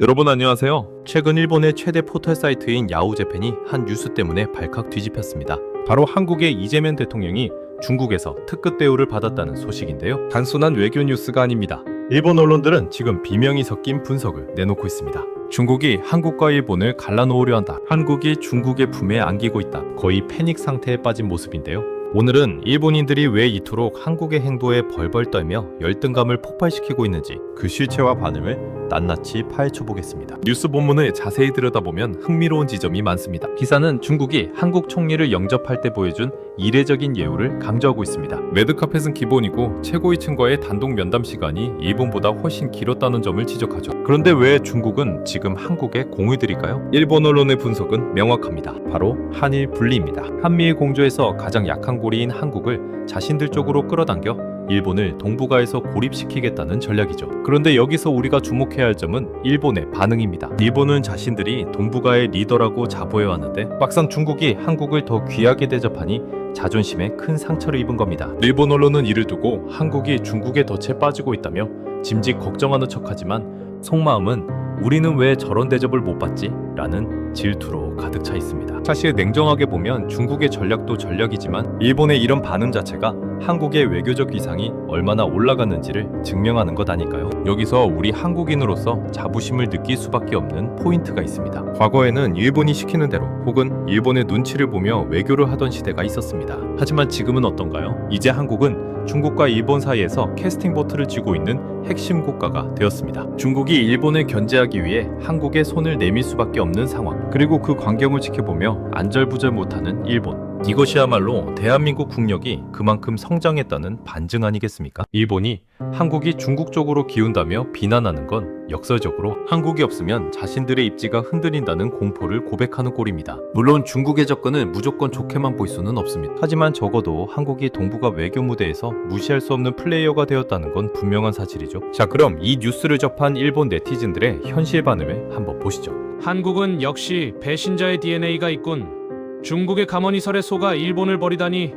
여러분 안녕하세요. 최근 일본의 최대 포털 사이트인 야후재팬이 한 뉴스 때문에 발칵 뒤집혔습니다. 바로 한국의 이재명 대통령이 중국에서 특급 대우를 받았다는 소식인데요. 단순한 외교 뉴스가 아닙니다. 일본 언론들은 지금 비명이 섞인 분석을 내놓고 있습니다. 중국이 한국과 일본을 갈라놓으려 한다. 한국이 중국의 품에 안기고 있다. 거의 패닉 상태에 빠진 모습인데요. 오늘은 일본인들이 왜 이토록 한국의 행보에 벌벌 떨며 열등감을 폭발시키고 있는지 그 실체와 반응을 낱낱이 파헤쳐 보겠습니다. 뉴스 본문을 자세히 들여다보면 흥미로운 지점이 많습니다. 기사는 중국이 한국 총리를 영접할 때 보여준 이례적인 예우를 강조하고 있습니다. 레드카펫은 기본이고 최고위층과의 단독 면담 시간이 일본보다 훨씬 길었다는 점을 지적하죠. 그런데 왜 중국은 지금 한국에 공을 들일까요? 일본 언론의 분석은 명확합니다. 바로 한일 분리입니다. 한미일 공조에서 가장 약한 고리인 한국을 자신들 쪽으로 끌어당겨 일본을 동북아에서 고립시키겠다는 전략이죠. 그런데 여기서 우리가 주목해야 할 점은 일본의 반응입니다. 일본은 자신들이 동북아의 리더라고 자부해왔는데 막상 중국이 한국을 더 귀하게 대접하니 자존심에 큰 상처를 입은 겁니다. 일본 언론은 이를 두고 한국이 중국에 덫에 빠지고 있다며 짐짓 걱정하는 척하지만 속마음은 우리는 왜 저런 대접을 못 받지? 라는 질투로 가득 차 있습니다. 사실 냉정하게 보면 중국의 전략도 전략이지만 일본의 이런 반응 자체가 한국의 외교적 위상이 얼마나 올라갔는지를 증명하는 것 아닐까요? 여기서 우리 한국인으로서 자부심을 느낄 수밖에 없는 포인트가 있습니다. 과거에는 일본이 시키는 대로 혹은 일본의 눈치를 보며 외교를 하던 시대가 있었습니다. 하지만 지금은 어떤가요? 이제 한국은 중국과 일본 사이에서 캐스팅 보트를 쥐고 있는 핵심 국가가 되었습니다. 중국이 일본을 견제하기 위해 한국에 손을 내밀 수밖에 없는 상황, 그리고 그 광경을 지켜보며 안절부절 못하는 일본. 이것이야말로 대한민국 국력이 그만큼 성장했다는 반증 아니겠습니까? 일본이 한국이 중국 쪽으로 기운다며 비난하는 건 역설적으로 한국이 없으면 자신들의 입지가 흔들린다는 공포를 고백하는 꼴입니다. 물론 중국의 접근을 무조건 좋게만 볼 수는 없습니다. 하지만 적어도 한국이 동북아 외교 무대에서 무시할 수 없는 플레이어가 되었다는 건 분명한 사실이죠. 자, 그럼 이 뉴스를 접한 일본 네티즌들의 현실 반응을 한번 보시죠. 한국은 역시 배신자의 DNA가 있군. 중국의 가머니설에 속아 일본을 버리다니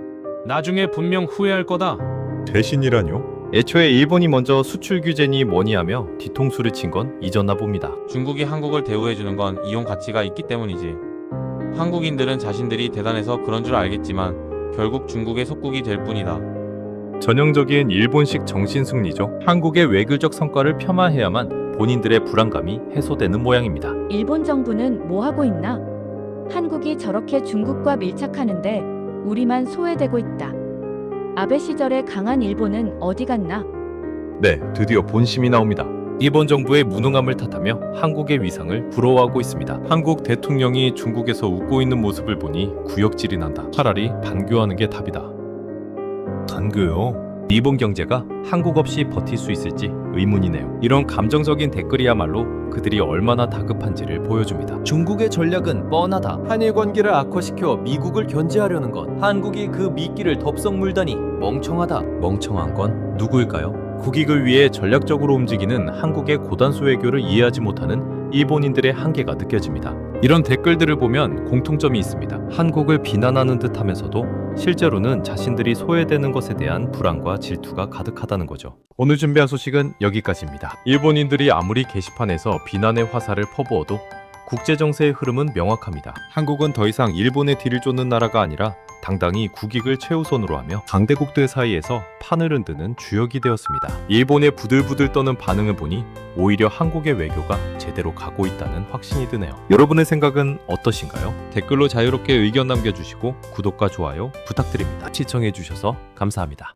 나중에 분명 후회할 거다. 대신이라뇨? 애초에 일본이 먼저 수출 규제니 뭐니 하며 뒤통수를 친 건 잊었나 봅니다. 중국이 한국을 대우해주는 건 이용 가치가 있기 때문이지. 한국인들은 자신들이 대단해서 그런 줄 알겠지만 결국 중국의 속국이 될 뿐이다. 전형적인 일본식 정신승리죠. 한국의 외교적 성과를 폄하해야만 본인들의 불안감이 해소되는 모양입니다. 일본 정부는 뭐 하고 있나? 한국이 저렇게 중국과 밀착하는데 우리만 소외되고 있다. 아베 시절의 강한 일본은 어디 갔나? 네, 드디어 본심이 나옵니다. 일본 정부의 무능함을 탓하며 한국의 위상을 부러워하고 있습니다. 한국 대통령이 중국에서 웃고 있는 모습을 보니 구역질이 난다. 차라리 반교하는 게 답이다. 반교요? 일본 경제가 한국 없이 버틸 수 있을지 의문이네요. 이런 감정적인 댓글이야말로 그들이 얼마나 다급한지를 보여줍니다. 중국의 전략은 뻔하다. 한일 관계를 악화시켜 미국을 견제하려는 것. 한국이 그 미끼를 덥석 물다니 멍청하다. 멍청한 건 누구일까요? 국익을 위해 전략적으로 움직이는 한국의 고단수 외교를 이해하지 못하는 일본인들의 한계가 느껴집니다. 이런 댓글들을 보면 공통점이 있습니다. 한국을 비난하는 듯 하면서도 실제로는 자신들이 소외되는 것에 대한 불안과 질투가 가득하다는 거죠. 오늘 준비한 소식은 여기까지입니다. 일본인들이 아무리 게시판에서 비난의 화살을 퍼부어도 국제정세의 흐름은 명확합니다. 한국은 더 이상 일본의 뒤를 쫓는 나라가 아니라 당당히 국익을 최우선으로 하며 강대국들 사이에서 판을 흔드는 주역이 되었습니다. 일본의 부들부들 떠는 반응을 보니 오히려 한국의 외교가 제대로 가고 있다는 확신이 드네요. 여러분의 생각은 어떠신가요? 댓글로 자유롭게 의견 남겨주시고 구독과 좋아요 부탁드립니다. 시청해주셔서 감사합니다.